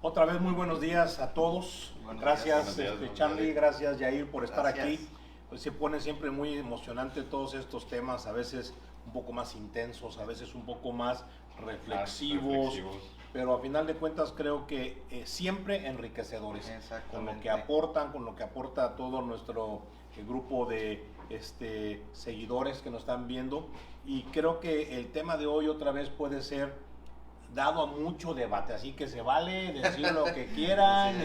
Otra vez muy buenos días a todos. Buenos Gracias días. Buenos días. Charlie, gracias Yair por estar Gracias. aquí. Pues se pone siempre muy emocionante todos estos temas, a veces un poco más intensos, a veces un poco más reflexivos, pero a final de cuentas creo que siempre enriquecedores, con lo que aportan, con lo que aporta todo nuestro grupo de seguidores que nos están viendo. Y creo que el tema de hoy otra vez puede ser dado a mucho debate, así que se vale decir lo que quieran,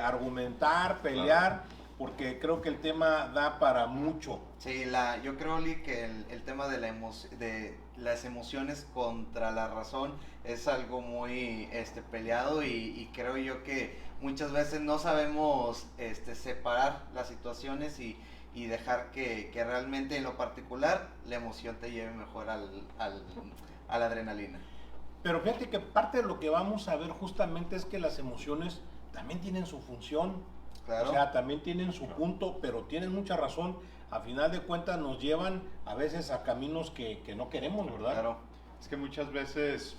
argumentar, pelear, porque creo que el tema da para mucho. Sí, yo creo, Oli, que el tema de las emociones contra la razón es algo muy peleado y creo yo que muchas veces no sabemos separar las situaciones y dejar que realmente en lo particular la emoción te lleve mejor a la adrenalina. Pero fíjate que parte de lo que vamos a ver justamente es que las emociones también tienen su función, Claro. o sea, también tienen su punto, pero tienen mucha razón. A final de cuentas nos llevan a veces a caminos que no queremos, ¿verdad? Claro. Es que muchas veces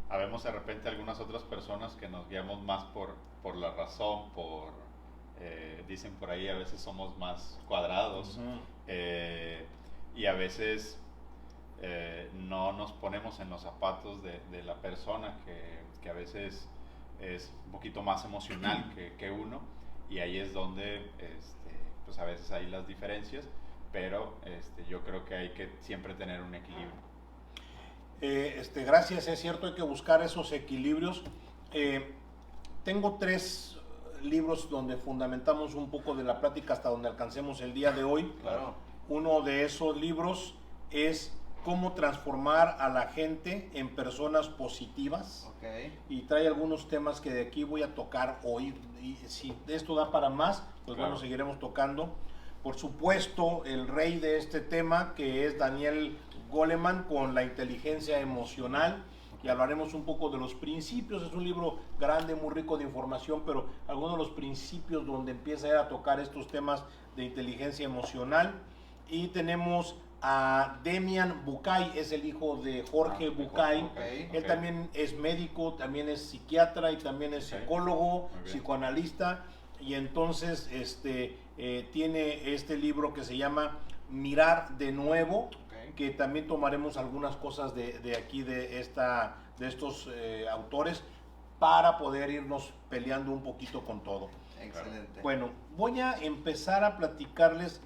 habemos de repente algunas otras personas que nos guiamos más por la razón, dicen por ahí, a veces somos más cuadrados. Y a veces no nos ponemos en los zapatos de la persona que a veces es un poquito más emocional que uno, y ahí es donde pues a veces hay las diferencias, pero yo creo que hay que siempre tener un equilibrio. Gracias, es cierto, hay que buscar esos equilibrios. Tengo 3 libros donde fundamentamos un poco de la plática hasta donde alcancemos el día de hoy. Claro. Uno de esos libros es Cómo transformar a la gente en personas positivas. Okay. Y trae algunos temas que de aquí voy a tocar hoy. Y si esto da para más, pues claro, bueno, seguiremos tocando. Por supuesto, el rey de este tema, que es Daniel Goleman, con la inteligencia emocional. Y hablaremos un poco de los principios. Es un libro grande, muy rico de información, pero algunos de los principios donde empieza a tocar estos temas de inteligencia emocional. Y tenemos a Demian Bucay, es el hijo de Jorge Bucay. Okay. Él también es médico, también es psiquiatra y también es psicólogo, psicoanalista. Y entonces tiene este libro que se llama Mirar de Nuevo, que también tomaremos algunas cosas de aquí, de estos autores, para poder irnos peleando un poquito con todo. Excelente. Bueno, voy a empezar a platicarles.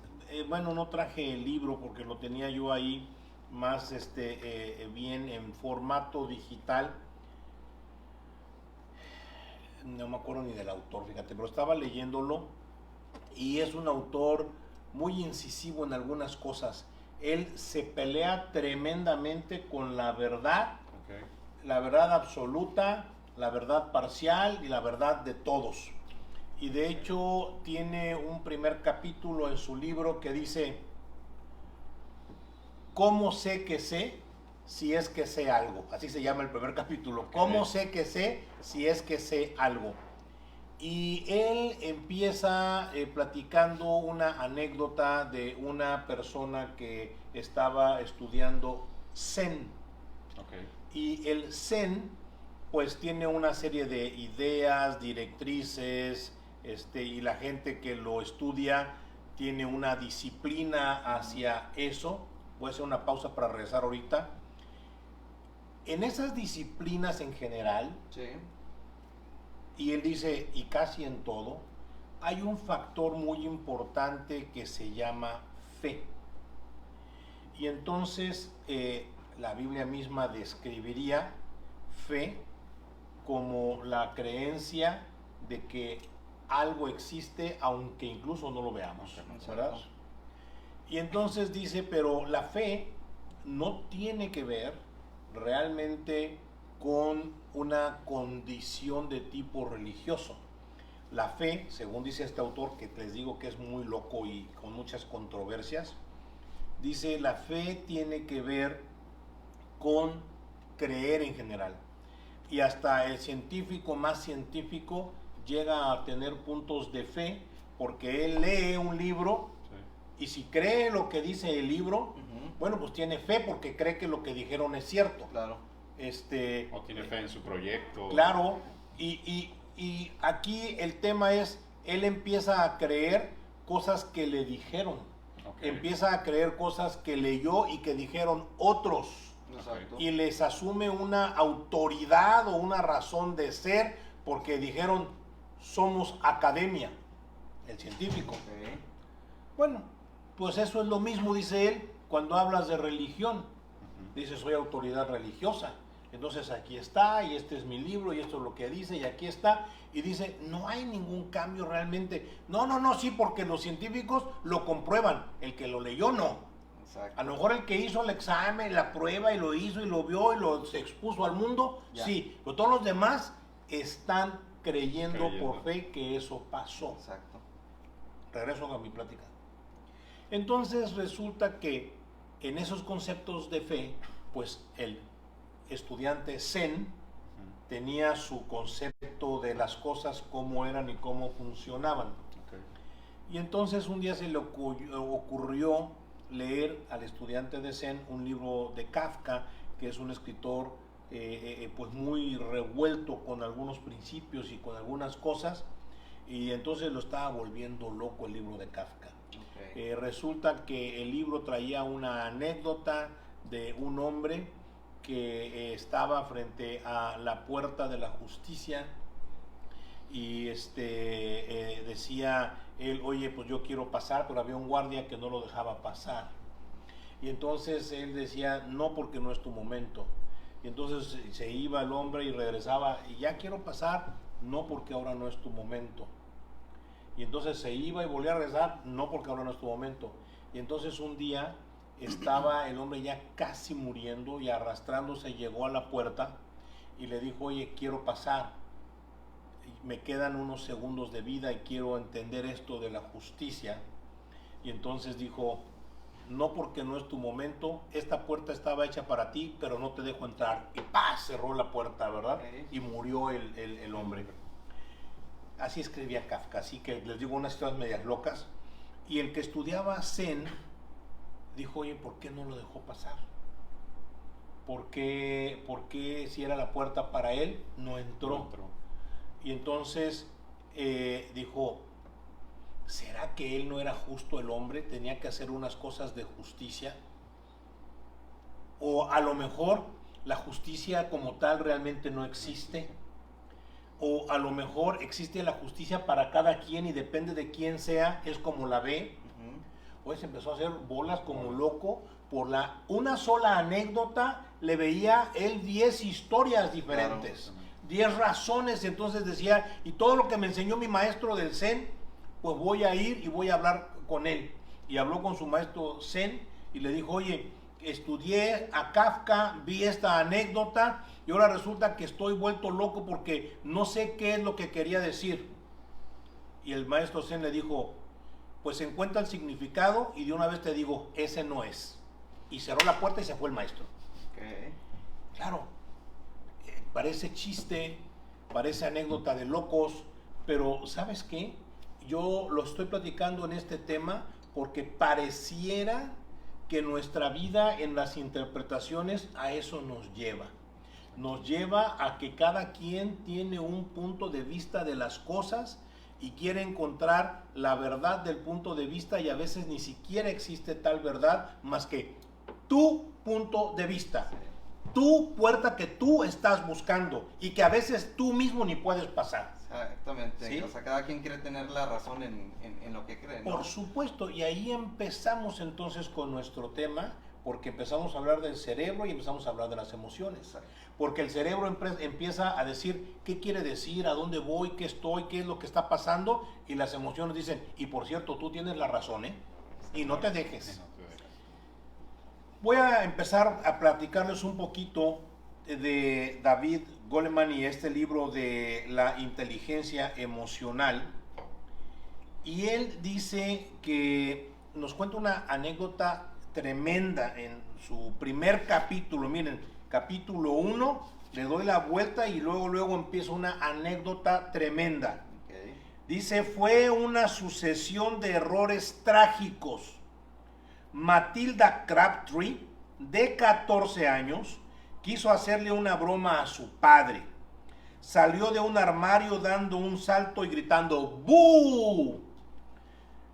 Bueno, no traje el libro porque lo tenía yo ahí más bien en formato digital. No me acuerdo ni del autor, fíjate, pero estaba leyéndolo y es un autor muy incisivo en algunas cosas. Él se pelea tremendamente con la verdad, la verdad absoluta, la verdad parcial y la verdad de todos. Y de hecho tiene un primer capítulo en su libro que dice: ¿cómo sé que sé si es que sé algo? Así se llama el primer capítulo. ¿Cómo sé que sé si es que sé algo? Y él empieza platicando una anécdota de una persona que estaba estudiando Zen. Y el Zen pues tiene una serie de ideas, directrices, y la gente que lo estudia tiene una disciplina hacia eso. Voy a hacer una pausa para regresar ahorita. En esas disciplinas en general, sí, y él dice, y casi en todo, hay un factor muy importante que se llama fe. Y entonces la Biblia misma describiría fe como la creencia de que algo existe aunque incluso no lo veamos, ¿verdad? Y entonces dice, pero la fe no tiene que ver realmente con una condición de tipo religioso. La fe, según dice este autor, que les digo que es muy loco y con muchas controversias, dice, la fe tiene que ver con creer en general. Y hasta el científico más científico llega a tener puntos de fe porque él lee un libro y si cree lo que dice el libro, bueno, pues tiene fe porque cree que lo que dijeron es cierto. Claro. O tiene fe en su proyecto. Claro, y aquí el tema es, él empieza a creer cosas que le dijeron, empieza a creer cosas que leyó y que dijeron otros, y les asume una autoridad o una razón de ser, porque dijeron, somos academia, el científico. Bueno, pues eso es lo mismo, dice él, cuando hablas de religión. Dice, soy autoridad religiosa. Entonces aquí está, y este es mi libro, y esto es lo que dice, y aquí está. Y dice, no hay ningún cambio realmente. No, sí, porque los científicos lo comprueban. El que lo leyó, no. Exacto. A lo mejor el que hizo el examen, la prueba, y lo hizo, y lo vio, y lo se expuso al mundo, ya. Sí. Pero todos los demás están creyendo por fe que eso pasó. Exacto. Regreso a mi plática. Entonces resulta que en esos conceptos de fe, pues el estudiante Zen tenía su concepto de las cosas, cómo eran y cómo funcionaban. Y entonces un día se le ocurrió leer al estudiante de Zen un libro de Kafka, que es un escritor pues muy revuelto con algunos principios y con algunas cosas, y entonces lo estaba volviendo loco el libro de Kafka. Resulta que el libro traía una anécdota de un hombre que estaba frente a la puerta de la justicia y decía él, oye, pues yo quiero pasar, pero había un guardia que no lo dejaba pasar. Y entonces él decía, no, porque no es tu momento. Y entonces se iba el hombre y regresaba, y ya quiero pasar, no, porque ahora no es tu momento. Y entonces se iba y volvía a regresar, no, porque ahora no es tu momento. Y entonces un día estaba el hombre ya casi muriendo y arrastrándose llegó a la puerta y le dijo, oye, quiero pasar, me quedan unos segundos de vida y quiero entender esto de la justicia. Y entonces dijo, no, porque no es tu momento, esta puerta estaba hecha para ti, pero no te dejo entrar. Y ¡pah! Cerró la puerta, ¿verdad? Y murió el hombre. Así escribía Kafka, así que les digo unas historias medias locas. Y el que estudiaba Zen dijo, oye, ¿por qué no lo dejó pasar? ¿Por qué si era la puerta para él, no entró? Y entonces dijo, ¿será que él no era justo el hombre? ¿Tenía que hacer unas cosas de justicia? O a lo mejor la justicia como tal realmente no existe. O a lo mejor existe la justicia para cada quien y depende de quién sea, es como la ve. Pues empezó a hacer bolas como loco por una sola anécdota, le veía él 10 historias diferentes, 10 razones. Entonces decía, y todo lo que me enseñó mi maestro del Zen, pues voy a ir y voy a hablar con él. Y habló con su maestro Zen y le dijo, oye, estudié a Kafka, vi esta anécdota y ahora resulta que estoy vuelto loco porque no sé qué es lo que quería decir. Y el maestro Zen le dijo, pues encuentra el significado y de una vez te digo, ese no es. Y cerró la puerta y se fue el maestro. Claro, parece chiste, parece anécdota de locos, pero ¿sabes qué? Yo lo estoy platicando en este tema porque pareciera que nuestra vida en las interpretaciones a eso nos lleva. Nos lleva a que cada quien tiene un punto de vista de las cosas y quiere encontrar la verdad del punto de vista, y a veces ni siquiera existe tal verdad más que tu punto de vista, tu puerta que tú estás buscando y que a veces tú mismo ni puedes pasar. Exactamente, ¿sí? O sea, cada quien quiere tener la razón en lo que cree, ¿no? Por supuesto, y ahí empezamos entonces con nuestro tema, porque empezamos a hablar del cerebro y empezamos a hablar de las emociones. Porque el cerebro empieza a decir qué quiere decir, a dónde voy, qué estoy, qué es lo que está pasando, y las emociones dicen, y por cierto, tú tienes la razón, ¿eh? Y no te dejes. Voy a empezar a platicarles un poquito de David Goleman y este libro de la inteligencia emocional. Y él dice que nos cuenta una anécdota tremenda en su primer capítulo. Miren, capítulo 1, le doy la vuelta y luego empieza una anécdota tremenda. Dice, fue una sucesión de errores trágicos. Matilda Crabtree, de 14 años, quiso hacerle una broma a su padre. Salió de un armario dando un salto y gritando ¡bú!,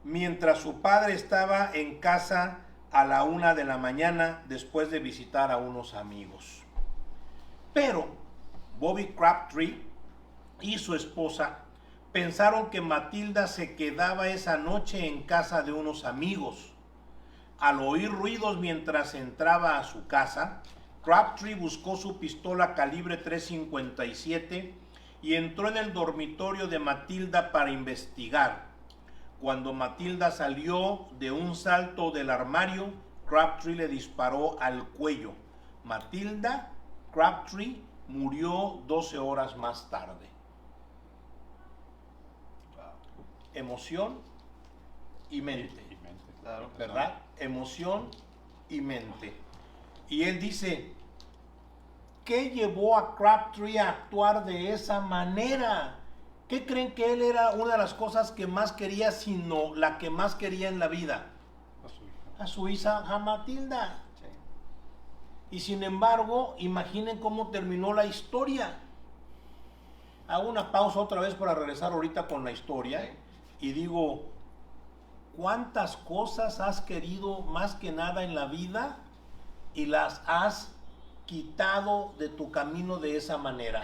mientras su padre estaba en casa a la 1 de la mañana después de visitar a unos amigos. Pero Bobby Crabtree y su esposa pensaron que Matilda se quedaba esa noche en casa de unos amigos. Al oír ruidos mientras entraba a su casa, Crabtree buscó su pistola calibre .357 y entró en el dormitorio de Matilda para investigar. Cuando Matilda salió de un salto del armario, Crabtree le disparó al cuello. Matilda Crabtree murió 12 horas más tarde. Emoción y mente. Claro. ¿Verdad? Emoción y mente. Y él dice, ¿qué llevó a Crabtree a actuar de esa manera? ¿Qué creen que él era una de las cosas que más quería, sino la que más quería en la vida? A su hija, a Matilda. Sí. Y sin embargo, imaginen cómo terminó la historia. Hago una pausa otra vez para regresar ahorita con la historia. Sí. Y digo, ¿cuántas cosas has querido más que nada en la vida y las has quitado de tu camino de esa manera?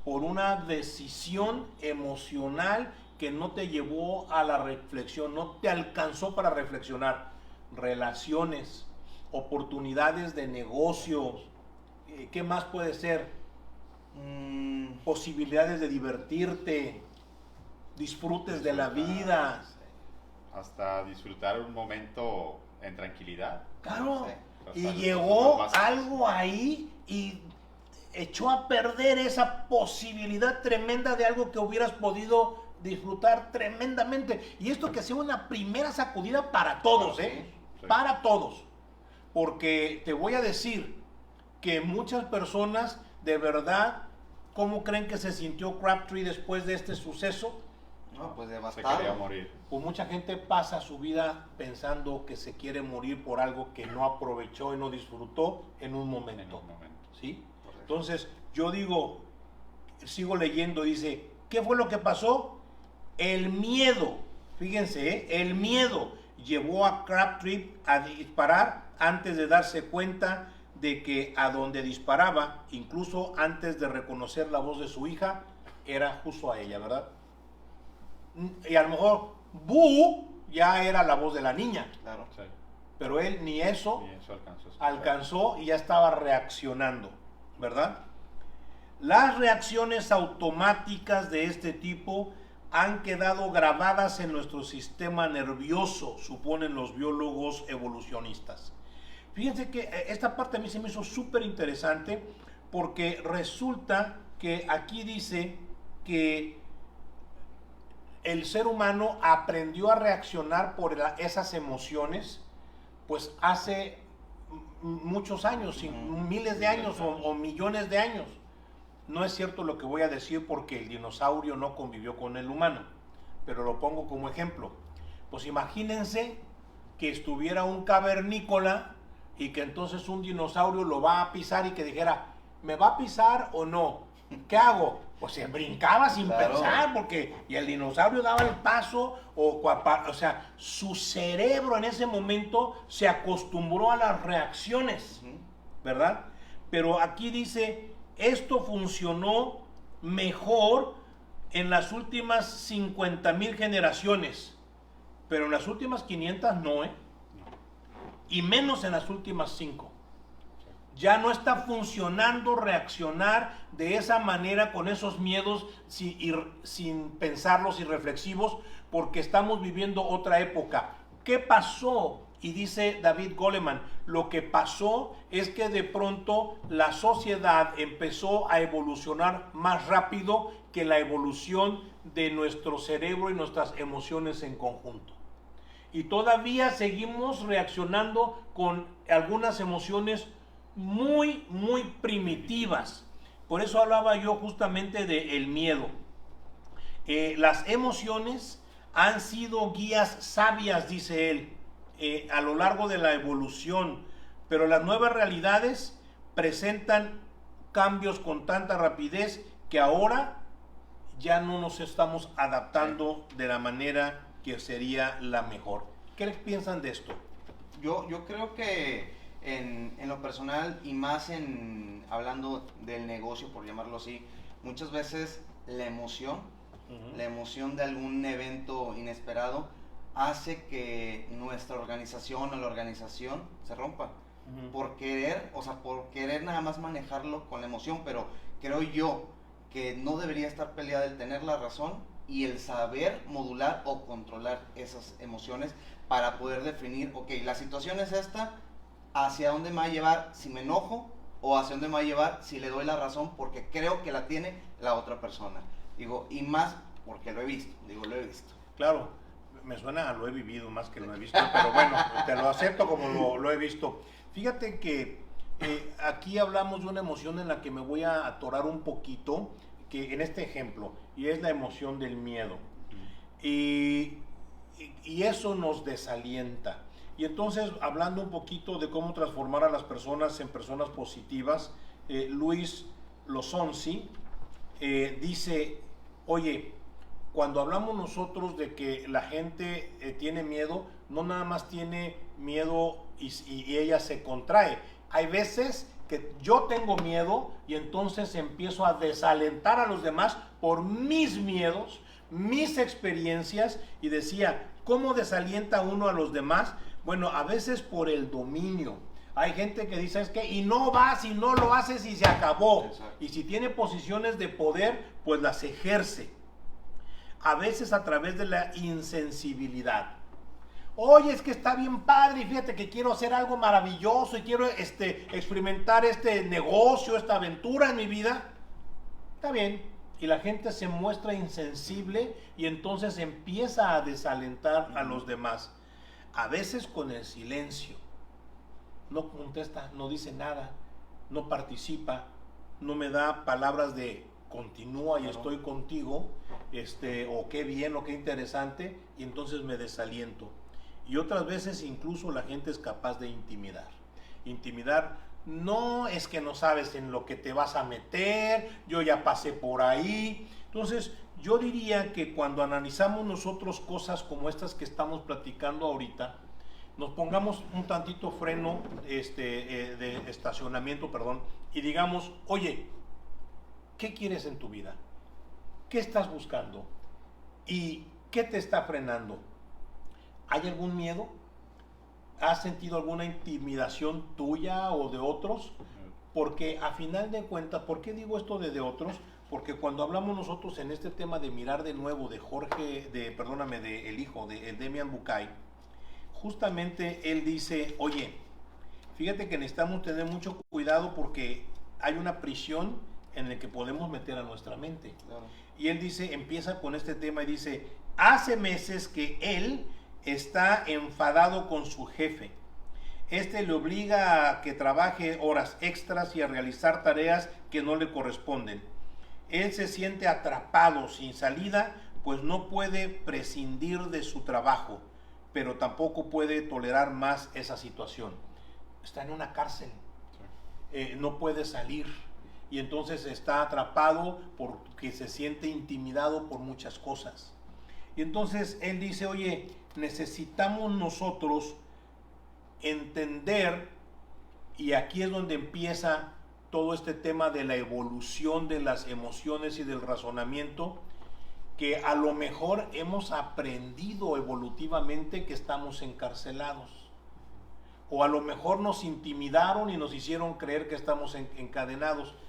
Por una decisión emocional que no te llevó a la reflexión, no te alcanzó para reflexionar. Relaciones, oportunidades de negocio, ¿qué más puede ser? Posibilidades de divertirte, disfrutes de la vida. Hasta disfrutar un momento en tranquilidad. Claro, y llegó algo ahí y echó a perder esa posibilidad tremenda de algo que hubieras podido disfrutar tremendamente. Y esto que sea una primera sacudida para todos, ¿eh? Sí. Para todos. Porque te voy a decir que muchas personas, de verdad, ¿cómo creen que se sintió Crabtree después de este suceso? No, pues devastado. Se quería morir. Pues mucha gente pasa su vida pensando que se quiere morir por algo que no aprovechó y no disfrutó en un momento. ¿Sí? Entonces, yo digo, sigo leyendo, dice, ¿qué fue lo que pasó? El miedo, fíjense, el miedo llevó a Crabtree a disparar antes de darse cuenta de que a donde disparaba, incluso antes de reconocer la voz de su hija, era justo a ella, ¿verdad? Y a lo mejor, ¡bu!, ya era la voz de la niña. Claro. Sí. Pero él ni eso alcanzó y ya estaba reaccionando, ¿verdad? Las reacciones automáticas de este tipo han quedado grabadas en nuestro sistema nervioso, suponen los biólogos evolucionistas. Fíjense que esta parte a mí se me hizo súper interesante porque resulta que aquí dice que el ser humano aprendió a reaccionar por esas emociones pues hace muchos años, miles de años o millones de años. No es cierto lo que voy a decir porque el dinosaurio no convivió con el humano, pero lo pongo como ejemplo. Pues imagínense que estuviera un cavernícola y que entonces un dinosaurio lo va a pisar y que dijera, ¿me va a pisar o no? ¿Qué hago? Pues se brincaba sin pensar, porque y el dinosaurio daba el paso, o sea, su cerebro en ese momento se acostumbró a las reacciones, ¿verdad? Pero aquí dice, esto funcionó mejor en las últimas 50,000 generaciones, pero en las últimas 500 no, y menos en las últimas 5. Ya no está funcionando reaccionar de esa manera con esos miedos sin pensarlos y reflexivos, porque estamos viviendo otra época. ¿Qué pasó? Y dice David Goleman, lo que pasó es que de pronto la sociedad empezó a evolucionar más rápido que la evolución de nuestro cerebro y nuestras emociones en conjunto. Y todavía seguimos reaccionando con algunas emociones muy, muy primitivas. Por eso hablaba yo justamente del miedo. Las emociones han sido guías sabias, dice él, a lo largo de la evolución, pero las nuevas realidades presentan cambios con tanta rapidez que ahora ya no nos estamos adaptando de la manera que sería la mejor. ¿Qué piensan de esto? Yo creo que en lo personal y más hablando del negocio, por llamarlo así, muchas veces la emoción de algún evento inesperado hace que nuestra organización o la organización se rompa. Por querer nada más manejarlo con la emoción, pero creo yo que no debería estar peleada el tener la razón y el saber modular o controlar esas emociones para poder definir, ok, la situación es esta, hacia dónde me va a llevar si me enojo o hacia dónde me va a llevar si le doy la razón porque creo que la tiene la otra persona. Digo, y más porque lo he visto, lo he visto. Claro, me suena a lo he vivido más que lo he visto, pero bueno, te lo acepto como lo he visto. Fíjate que aquí hablamos de una emoción en la que me voy a atorar un poquito, que en este ejemplo, y es la emoción del miedo. Y eso nos desalienta. Y entonces, hablando un poquito de cómo transformar a las personas en personas positivas, Luis Lozonzi dice, oye, cuando hablamos nosotros de que la gente tiene miedo, no nada más tiene miedo y ella se contrae. Hay veces que yo tengo miedo y entonces empiezo a desalentar a los demás por mis miedos, mis experiencias, y decía, ¿cómo desalienta uno a los demás? Bueno, a veces por el dominio. Hay gente que dice, es que, y no vas, y no lo haces, y se acabó. Exacto. Y si tiene posiciones de poder, pues las ejerce. A veces a través de la insensibilidad. Oye, es que está bien padre, y fíjate que quiero hacer algo maravilloso, y quiero experimentar este negocio, esta aventura en mi vida. Está bien. Y la gente se muestra insensible y entonces empieza a desalentar a los demás. A veces con el silencio. No contesta, no dice nada, no participa, no me da palabras de continúa y estoy contigo, o qué bien, o qué interesante, y entonces me desaliento. Y otras veces incluso la gente es capaz de intimidar. Intimidar no es que no sabes en lo que te vas a meter, yo ya pasé por ahí. Entonces yo diría que cuando analizamos nosotros cosas como estas que estamos platicando ahorita, nos pongamos un tantito freno de estacionamiento, y digamos, oye, ¿qué quieres en tu vida? ¿Qué estás buscando? ¿Y qué te está frenando? ¿Hay algún miedo? ¿Has sentido alguna intimidación tuya o de otros? Porque a final de cuentas, ¿por qué digo esto de otros? Porque cuando hablamos nosotros en este tema de mirar de nuevo de el hijo de Demian Bucay, justamente él dice, oye, fíjate que necesitamos tener mucho cuidado porque hay una prisión en la que podemos meter a nuestra mente. Claro. Y él dice, empieza con este tema y dice, hace meses que él está enfadado con su jefe. Le obliga a que trabaje horas extras y a realizar tareas que no le corresponden. Él se siente atrapado, sin salida, pues no puede prescindir de su trabajo, pero tampoco puede tolerar más esa situación. Está en una cárcel, no puede salir, y entonces está atrapado porque se siente intimidado por muchas cosas. Y entonces él dice, oye, necesitamos nosotros entender, y aquí es donde empieza todo este tema de la evolución de las emociones y del razonamiento, que a lo mejor hemos aprendido evolutivamente que estamos encarcelados, o a lo mejor nos intimidaron y nos hicieron creer que estamos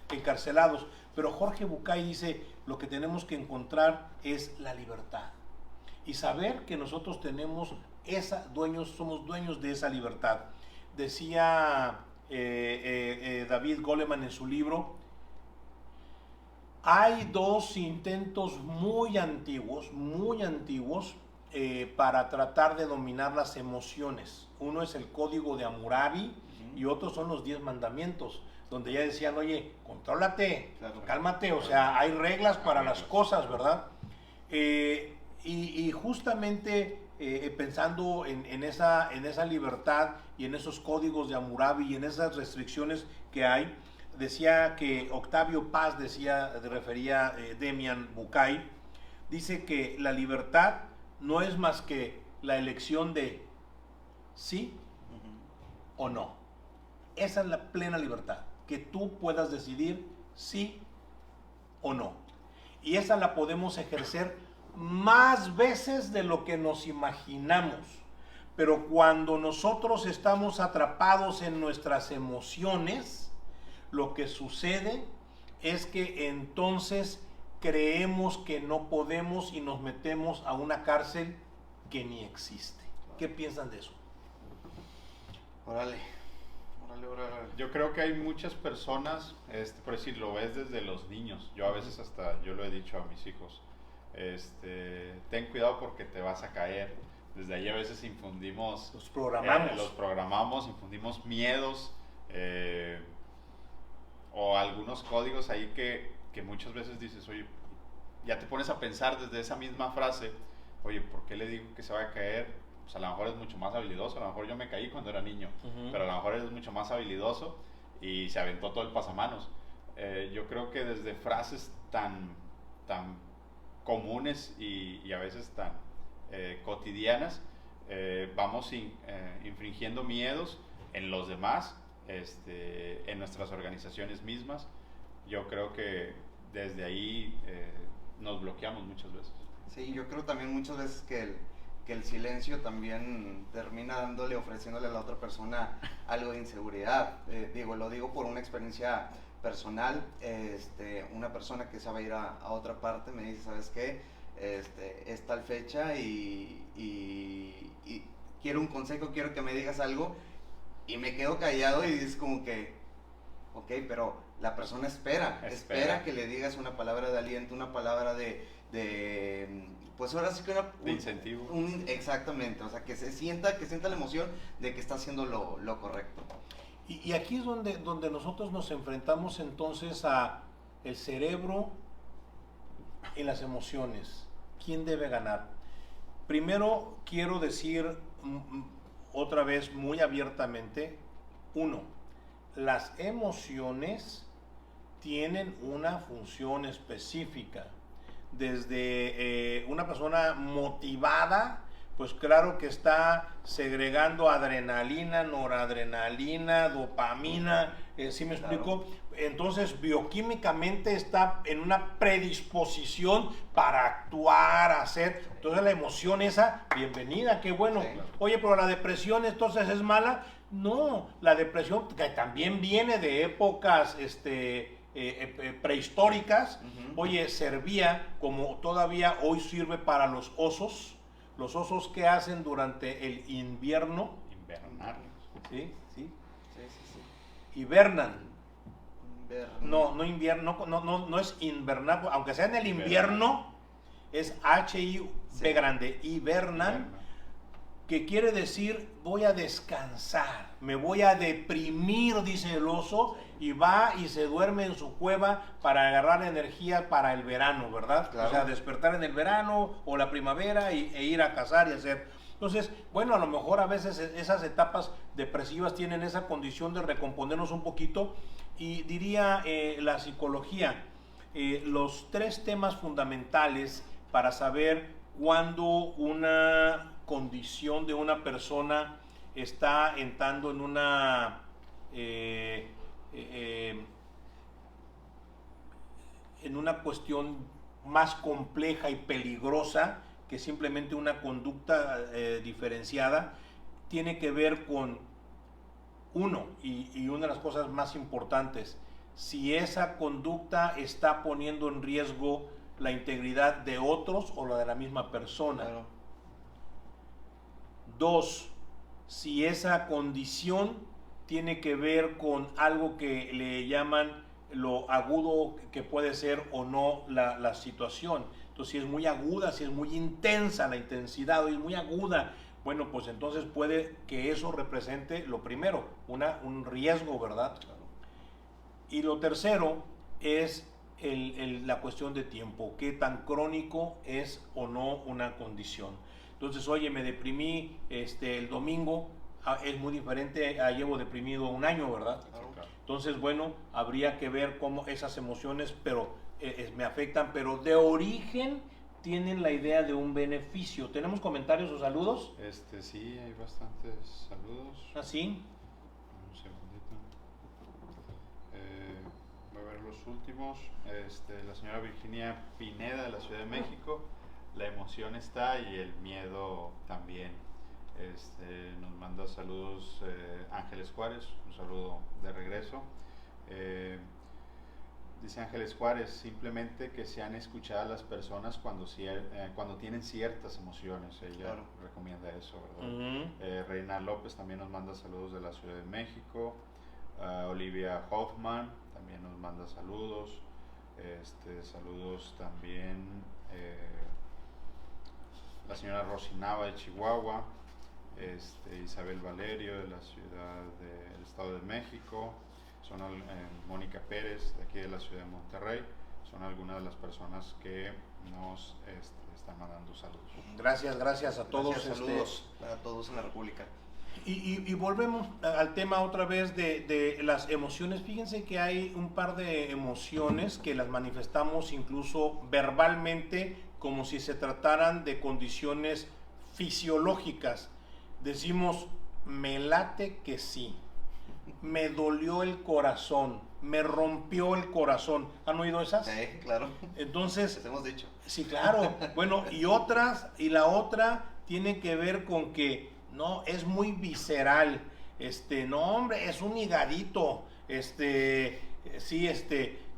encarcelados, pero Jorge Bucay dice, lo que tenemos que encontrar es la libertad, y saber que nosotros somos dueños de esa libertad. Decía David Goleman en su libro, hay dos intentos muy antiguos, para tratar de dominar las emociones. Uno es el Código de Hammurabi y otros son los 10 mandamientos, donde ya decían, oye, contrólate, Claro. cálmate, o sea, hay reglas para las cosas, ¿verdad? Y justamente pensando en esa libertad y en esos códigos de Hammurabi y en esas restricciones que hay, decía que Octavio Paz refería Demian Bucay, dice que la libertad no es más que la elección de sí o no. Esa es la plena libertad, que tú puedas decidir sí o no. Y esa la podemos ejercer más veces de lo que nos imaginamos. Pero cuando nosotros estamos atrapados en nuestras emociones, lo que sucede es que entonces creemos que no podemos y nos metemos a una cárcel que ni existe. ¿Qué piensan de eso? Órale. Yo creo que hay muchas personas, por decir, lo ves desde los niños. Yo a veces hasta, yo lo he dicho a mis hijos, ten cuidado porque te vas a caer. Desde ahí a veces infundimos, los programamos, infundimos miedos o algunos códigos ahí que muchas veces dices, oye, ya te pones a pensar desde esa misma frase, oye, ¿por qué le digo que se va a caer? Pues a lo mejor es mucho más habilidoso, a lo mejor yo me caí cuando era niño, pero a lo mejor es mucho más habilidoso y se aventó todo el pasamanos. Yo creo que desde frases tan comunes y a veces tan cotidianas, vamos infringiendo miedos en los demás, en nuestras organizaciones mismas. Yo creo que desde ahí nos bloqueamos muchas veces. Sí, yo creo también muchas veces que el silencio también termina ofreciéndole a la otra persona algo de inseguridad. Lo digo por una experiencia personal. Una persona que se va a ir a otra parte me dice, ¿sabes qué? Es tal fecha y quiero un consejo, quiero que me digas algo, y me quedo callado y es como que, ok, pero la persona espera que le digas una palabra de aliento, una palabra de pues ahora sí que de incentivo. Exactamente, o sea, que sienta la emoción de que está haciendo lo correcto. Y aquí es donde nosotros nos enfrentamos entonces a el cerebro y las emociones. ¿Quién debe ganar? Primero quiero decir otra vez muy abiertamente, las emociones tienen una función específica. Desde una persona motivada, pues claro que está segregando adrenalina, noradrenalina, dopamina, ¿sí me explico? Claro. Entonces bioquímicamente está en una predisposición para actuar, hacer. Entonces la emoción esa, bienvenida, qué bueno. Sí. Oye, pero la depresión entonces es mala. No, la depresión que también viene de épocas prehistóricas. Oye, servía como todavía hoy sirve para los osos. Los osos que hacen durante el invierno. Invernar. Sí. Hibernan. No es invernar, aunque sea en el invierno, es H-I-B grande, hibernan, que quiere decir voy a descansar, me voy a deprimir, dice el oso, y va y se duerme en su cueva para agarrar energía para el verano, ¿verdad? Claro. O sea, despertar en el verano o la primavera e ir a cazar y hacer. Entonces, bueno, a lo mejor a veces esas etapas depresivas tienen esa condición de recomponernos un poquito, y diría la psicología, los 3 temas fundamentales para saber cuándo una condición de una persona está entrando en una cuestión más compleja y peligrosa que simplemente una conducta diferenciada, tiene que ver con y una de las cosas más importantes, si esa conducta está poniendo en riesgo la integridad de otros o la de la misma persona. Claro. 2, si esa condición tiene que ver con algo que le llaman lo agudo que puede ser o no la situación. Entonces, si es muy aguda, si es muy intensa la intensidad o es muy aguda, bueno, pues entonces puede que eso represente lo primero, un riesgo, ¿verdad? Claro. Y lo tercero es la cuestión de tiempo, qué tan crónico es o no una condición. Entonces, oye, me deprimí el domingo, es muy diferente a llevo deprimido un año, ¿verdad? Claro. Claro. Entonces, bueno, habría que ver cómo esas emociones me afectan, pero de origen tienen la idea de un beneficio. ¿Tenemos comentarios o saludos? Sí, hay bastantes saludos. ¿Así? Un segundito. Voy a ver los últimos. La señora Virginia Pineda de la Ciudad de México. La emoción está y el miedo también. Nos manda saludos Ángeles Juárez, un saludo de regreso. Dice Ángeles Juárez, simplemente que sean escuchadas las personas cuando tienen ciertas emociones. Ella Claro. recomienda eso, ¿verdad? Reina López también nos manda saludos de la Ciudad de México. Olivia Hoffman también nos manda saludos. Saludos también la señora Rosinava de Chihuahua. Isabel Valerio de la ciudad del Estado de México. Mónica Pérez de aquí de la ciudad de Monterrey. Son algunas de las personas que nos están mandando saludos. Gracias a todos. Gracias, saludos para todos en la República. Y volvemos al tema otra vez de las emociones. Fíjense que hay un par de emociones que las manifestamos incluso verbalmente como si se trataran de condiciones fisiológicas. Decimos, me late que sí, me dolió el corazón, me rompió el corazón. ¿Han oído esas? Sí, claro. Entonces, Les hemos dicho. sí, claro. Bueno, y la otra tiene que ver con que no es muy visceral. No, hombre, es un higadito. Sí,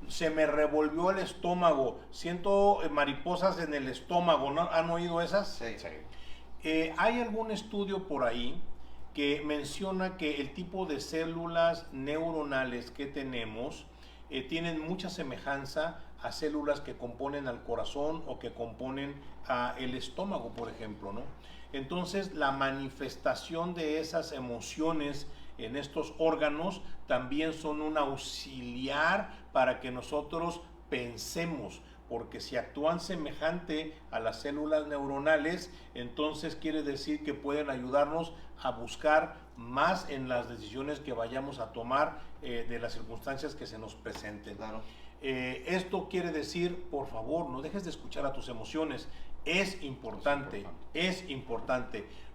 se me revolvió el estómago. Siento mariposas en el estómago. ¿No? ¿Han oído esas? Sí. Hay algún estudio por ahí que menciona que el tipo de células neuronales que tenemos tienen mucha semejanza a células que componen al corazón o que componen el estómago, por ejemplo, ¿no? Entonces, la manifestación de esas emociones en estos órganos también son un auxiliar para que nosotros pensemos, porque si actúan semejante a las células neuronales, entonces quiere decir que pueden ayudarnos a buscar más en las decisiones que vayamos a tomar de las circunstancias que se nos presenten. Claro. Esto quiere decir, por favor, no dejes de escuchar a tus emociones. Es importante.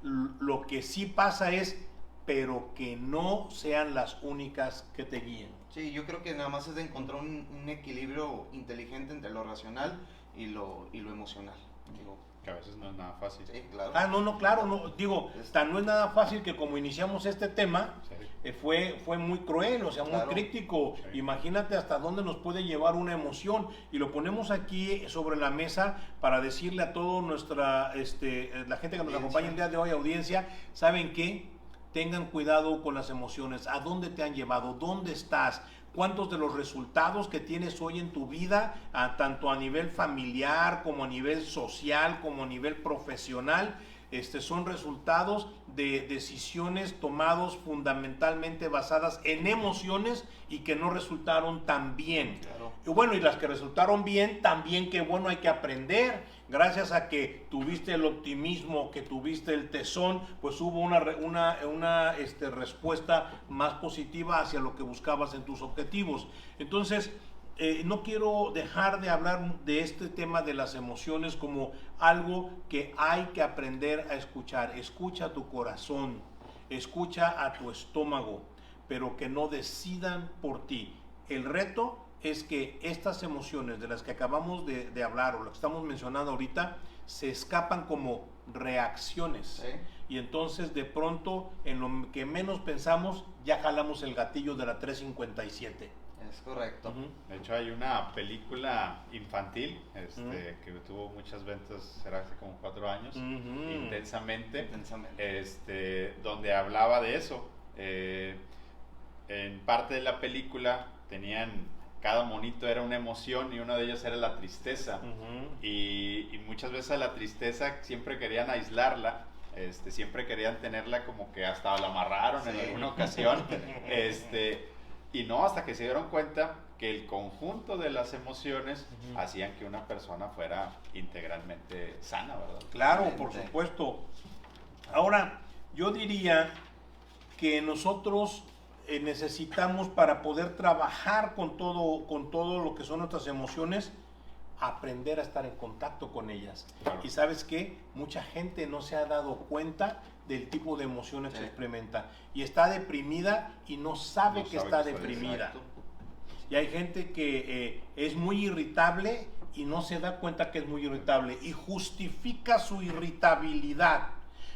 Lo que sí pasa es, pero que no sean las únicas que te guíen. Sí, yo creo que nada más es de encontrar un equilibrio inteligente entre lo racional y lo emocional. Digo, Que a veces no es nada fácil. sí, claro. Claro, no, digo, no es nada fácil que como iniciamos este tema, Sí. fue muy cruel, o sea, Claro. muy crítico. Sí. Imagínate hasta dónde nos puede llevar una emoción, y lo ponemos aquí sobre la mesa para decirle a toda la gente que nos acompaña el día de hoy, audiencia, ¿saben qué? Tengan cuidado con las emociones. ¿A dónde te han llevado? ¿Dónde estás? ¿Cuántos de los resultados que tienes hoy en tu vida, tanto a nivel familiar como a nivel social, como a nivel profesional, son resultados de decisiones tomadas fundamentalmente basadas en emociones y que no resultaron tan bien? Claro. Y bueno, y las que resultaron bien, también que bueno, hay que aprender. Gracias a que tuviste el optimismo, que tuviste el tesón, pues hubo una respuesta más positiva hacia lo que buscabas en tus objetivos. Entonces, no quiero dejar de hablar de este tema de las emociones como algo que hay que aprender a escuchar. Escucha a tu corazón, escucha a tu estómago, pero que no decidan por ti. El reto es que estas emociones de las que acabamos de hablar o las que estamos mencionando ahorita se escapan como reacciones. Sí. Y entonces de pronto en lo que menos pensamos ya jalamos el gatillo de la 357. Es correcto. Ujú. De hecho, hay una película infantil que tuvo muchas ventas, será hace como 4 años, Intensamente, donde hablaba de eso. En parte de la película cada monito era una emoción y una de ellas era la tristeza. Y muchas veces la tristeza siempre querían aislarla, siempre querían tenerla como que hasta la amarraron en alguna ocasión. Y no, hasta que se dieron cuenta que el conjunto de las emociones hacían que una persona fuera integralmente sana, ¿verdad? Claro, por supuesto. Ahora, yo diría que nosotros necesitamos para poder trabajar con todo lo que son nuestras emociones, aprender a estar en contacto con ellas. Claro. Y ¿sabes qué? Mucha gente no se ha dado cuenta del tipo de emociones que experimenta. Y está deprimida y no sabe que está deprimida. Y hay gente que es muy irritable y no se da cuenta que es muy irritable y justifica su irritabilidad.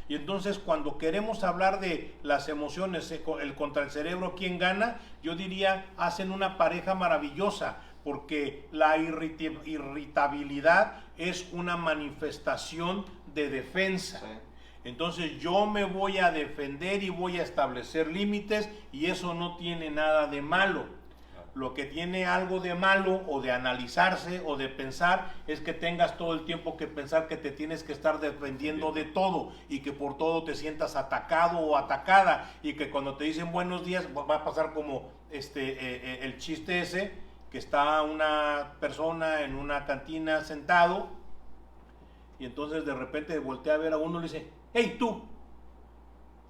Y entonces cuando queremos hablar de las emociones contra el cerebro, ¿quién gana? Yo diría, hacen una pareja maravillosa, porque la irritabilidad es una manifestación de defensa. Sí. Entonces yo me voy a defender y voy a establecer límites, y eso no tiene nada de malo. Lo que tiene algo de malo, o de analizarse, o de pensar, es que tengas todo el tiempo que pensar que te tienes que estar defendiendo de todo, y que por todo te sientas atacado o atacada, y que cuando te dicen buenos días va a pasar como el chiste ese, que está una persona en una cantina sentado, y entonces de repente voltea a ver a uno y le dice: hey, tú,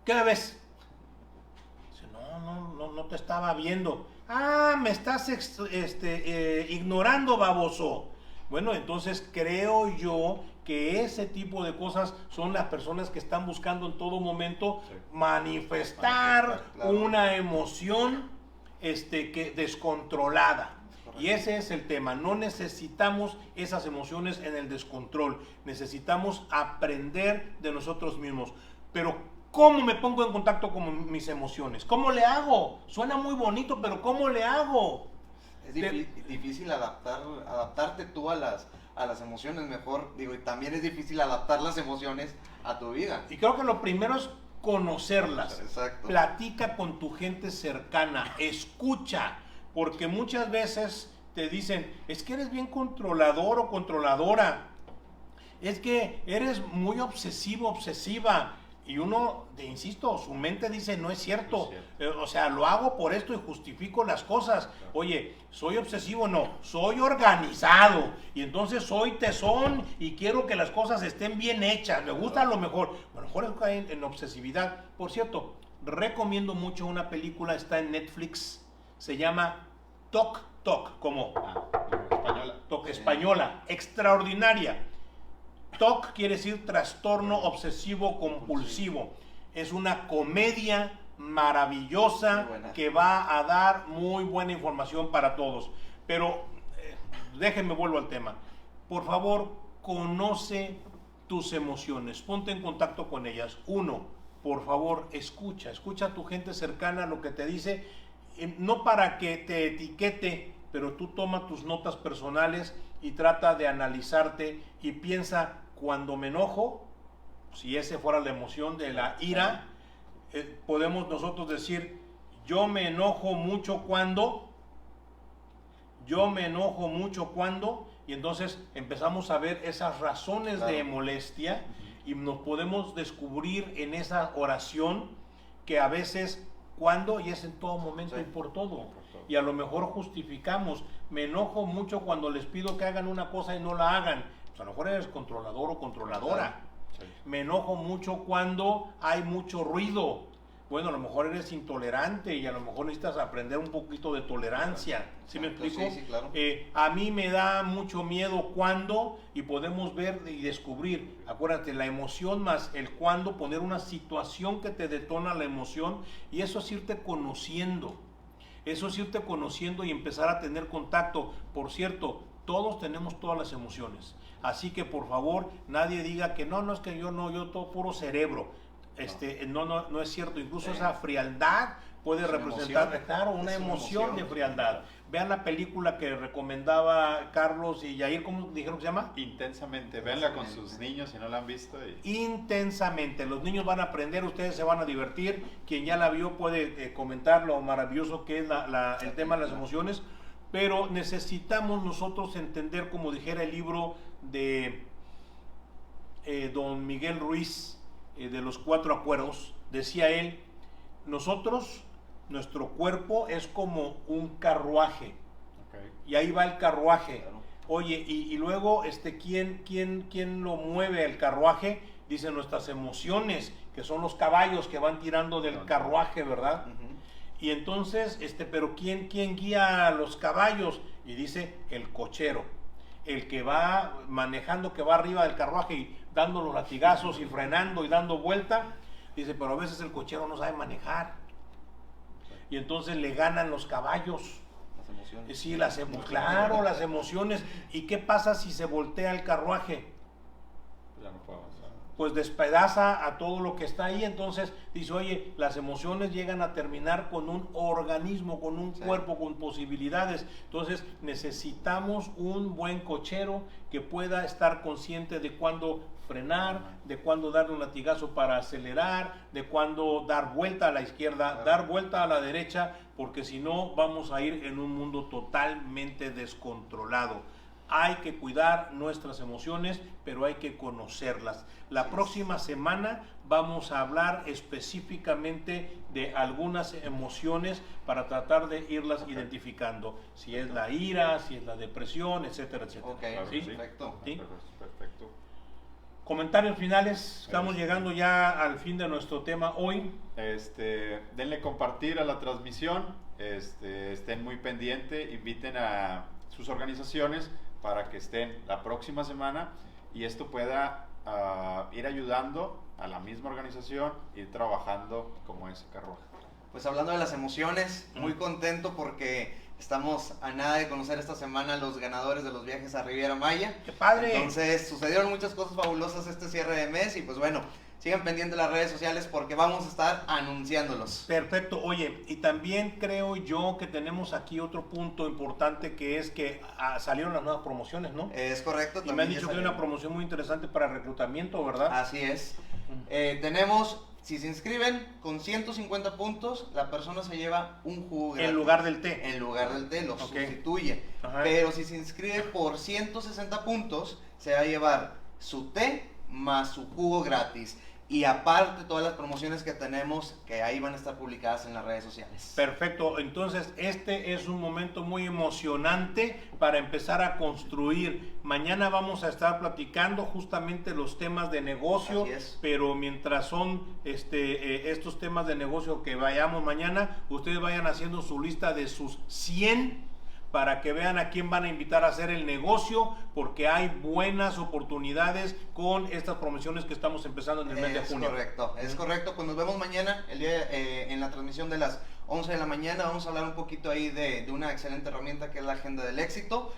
¿qué me ves? Dice: no te estaba viendo. Ah, me estás ignorando, baboso. Bueno, entonces creo yo que ese tipo de cosas son las personas que están buscando en todo momento manifestar una emoción descontrolada. Y ese es el tema. No necesitamos esas emociones en el descontrol. Necesitamos aprender de nosotros mismos. Pero ¿cómo me pongo en contacto con mis emociones? ¿Cómo le hago? Suena muy bonito, pero ¿cómo le hago? Es difícil adaptarte tú a las emociones, mejor. Digo, y también es difícil adaptar las emociones a tu vida. Y creo que lo primero es conocerlas. Exacto. Platica con tu gente cercana, escucha, porque muchas veces te dicen: es que eres bien controlador o controladora, es que eres muy obsesivo, obsesiva. Y uno, insisto, su mente dice: no es cierto. O sea, lo hago por esto y justifico las cosas. Oye, ¿soy obsesivo? No, soy organizado. Y entonces soy tesón y quiero que las cosas estén bien hechas. Me gusta lo mejor. A lo mejor es caer en obsesividad. Por cierto, recomiendo mucho una película, está en Netflix. Se llama Tok Tok, como española. Tok, española, extraordinaria. TOC quiere decir trastorno obsesivo compulsivo. Es una comedia maravillosa que va a dar muy buena información para todos. Pero déjenme vuelvo al tema. Por favor, conoce tus emociones. Ponte en contacto con ellas. Uno, por favor, escucha a tu gente cercana lo que te dice. No para que te etiquete, pero tú toma tus notas personales y trata de analizarte y piensa: cuando me enojo, si esa fuera la emoción de la ira, podemos nosotros decir: yo me enojo mucho cuando, y entonces empezamos a ver esas razones de molestia, y nos podemos descubrir en esa oración que a veces, cuando, y es en todo momento y por todo. Y a lo mejor justificamos: me enojo mucho cuando les pido que hagan una cosa y no la hagan. Pues a lo mejor eres controlador o controladora. Sí. Me enojo mucho cuando hay mucho ruido. Bueno, a lo mejor eres intolerante y a lo mejor necesitas aprender un poquito de tolerancia. ¿Sí me explico? Sí, claro. A mí me da mucho miedo cuando, y podemos ver y descubrir, acuérdate, la emoción más el cuando, poner una situación que te detona la emoción, y eso es irte conociendo. Eso es irte conociendo y empezar a tener contacto. Por cierto, todos tenemos todas las emociones. Así que por favor, nadie diga que no es que yo todo puro cerebro. No es cierto. Incluso esa frialdad puede representar, claro, una emoción de frialdad. Vean la película que recomendaba Carlos y Yair, ¿cómo dijeron que se llama? Intensamente. Véanla con sus niños si no la han visto. Intensamente. Los niños van a aprender, ustedes se van a divertir. Quien ya la vio puede comentar lo maravilloso que es el tema de las emociones. Pero necesitamos nosotros entender, como dijera el libro de don Miguel Ruiz, de los 4 acuerdos, decía él: nuestro cuerpo es como un carruaje. Okay. Y ahí va el carruaje. Claro. Oye, y luego, ¿quién lo mueve el carruaje? Dice nuestras emociones, que son los caballos que van tirando del carruaje, ¿verdad? Y entonces, pero ¿quién guía a los caballos? Y dice el cochero, el que va manejando, que va arriba del carruaje y dando los latigazos y frenando y dando vuelta. Dice, pero a veces el cochero no sabe manejar. Y entonces le ganan los caballos. Las emociones. Sí, claro, las emociones. ¿Y qué pasa si se voltea el carruaje? Ya no puedo avanzar. Pues despedaza a todo lo que está ahí. Entonces dice, oye, las emociones llegan a terminar con un organismo, con un cuerpo, con posibilidades. Entonces necesitamos un buen cochero que pueda estar consciente de cuándo frenar, de cuándo darle un latigazo para acelerar, de cuándo dar vuelta a la izquierda, dar vuelta a la derecha, porque si no vamos a ir en un mundo totalmente descontrolado. Hay que cuidar nuestras emociones, pero hay que conocerlas. La próxima semana vamos a hablar específicamente de algunas emociones para tratar de irlas identificando. Si es la ira, si es la depresión, etcétera, etcétera. Ok, ¿Sí? perfecto. ¿Sí? Perfecto. Comentarios finales. Estamos llegando ya al fin de nuestro tema hoy. Denle compartir a la transmisión. Estén muy pendientes. Inviten a sus organizaciones para que estén la próxima semana y esto pueda ir ayudando a la misma organización, ir trabajando como ese carruaje. Pues hablando de las emociones, muy contento porque estamos a nada de conocer esta semana los ganadores de los viajes a Riviera Maya. ¡Qué padre! Entonces sucedieron muchas cosas fabulosas este cierre de mes y pues bueno, sigan pendientes de las redes sociales porque vamos a estar anunciándolos. Perfecto. Oye, y también creo yo que tenemos aquí otro punto importante que es que salieron las nuevas promociones, ¿no? Es correcto. Y me han dicho que hay una promoción muy interesante para reclutamiento, ¿verdad? Así es. Tenemos, si se inscriben con 150 puntos, la persona se lleva un jugo gratis. En lugar del té. En lugar del té, lo sustituye. Ajá. Pero si se inscribe por 160 puntos, se va a llevar su té más su jugo gratis. Y aparte todas las promociones que tenemos, que ahí van a estar publicadas en las redes sociales. Perfecto, entonces este es un momento muy emocionante para empezar a construir. Mañana vamos a estar platicando justamente los temas de negocio, pero mientras son estos temas de negocio que vayamos mañana, ustedes vayan haciendo su lista de sus 100 para que vean a quién van a invitar a hacer el negocio, porque hay buenas oportunidades con estas promociones que estamos empezando en el mes de junio. Es correcto. Pues nos vemos mañana en la transmisión de las 11 de la mañana. Vamos a hablar un poquito ahí de una excelente herramienta que es la Agenda del Éxito,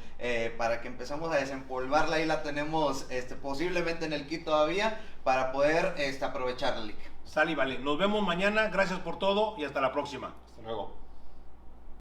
para que empezamos a desempolvarla. Ahí la tenemos posiblemente en el kit todavía, para poder aprovecharla. Sale y vale. Nos vemos mañana. Gracias por todo y hasta la próxima. Hasta luego.